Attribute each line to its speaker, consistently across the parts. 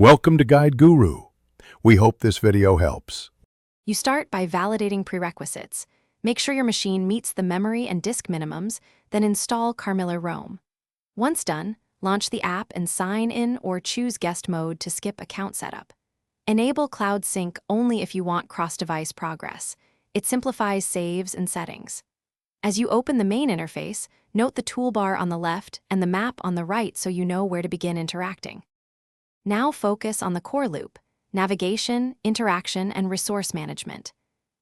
Speaker 1: Welcome to Guide Guru. We hope this video helps.
Speaker 2: You start by validating prerequisites. Make sure your machine meets the memory and disk minimums, then install Carmilla Roam. Once done, launch the app and sign in or choose guest mode to skip account setup. Enable Cloud Sync only if you want cross-device progress. It simplifies saves and settings. As you open the main interface, note the toolbar on the left and the map on the right so you know where to begin interacting. Now focus on the core loop: navigation, interaction, and resource management.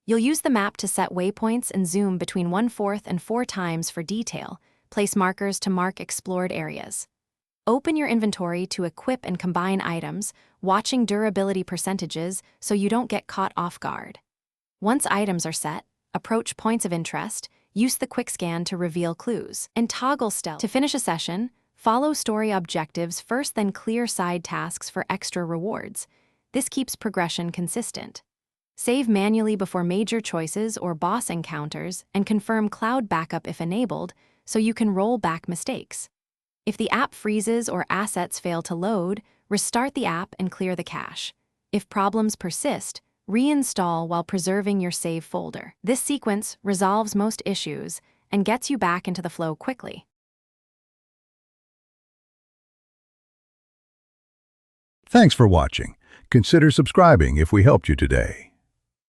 Speaker 2: You'll use the map to set waypoints and zoom between 1/4 and 4 times for detail, place markers to mark explored areas. Open your inventory to equip and combine items, watching durability percentages so you don't get caught off guard. Once items are set, approach points of interest, use the quick scan to reveal clues, and toggle stealth. To finish a session, follow story objectives first, then clear side tasks for extra rewards. This keeps progression consistent. Save manually before major choices or boss encounters and confirm cloud backup if enabled so you can roll back mistakes. If the app freezes or assets fail to load, restart the app and clear the cache. If problems persist, reinstall while preserving your save folder. This sequence resolves most issues and gets you back into the flow quickly.
Speaker 1: Thanks for watching. Consider subscribing if we helped you today.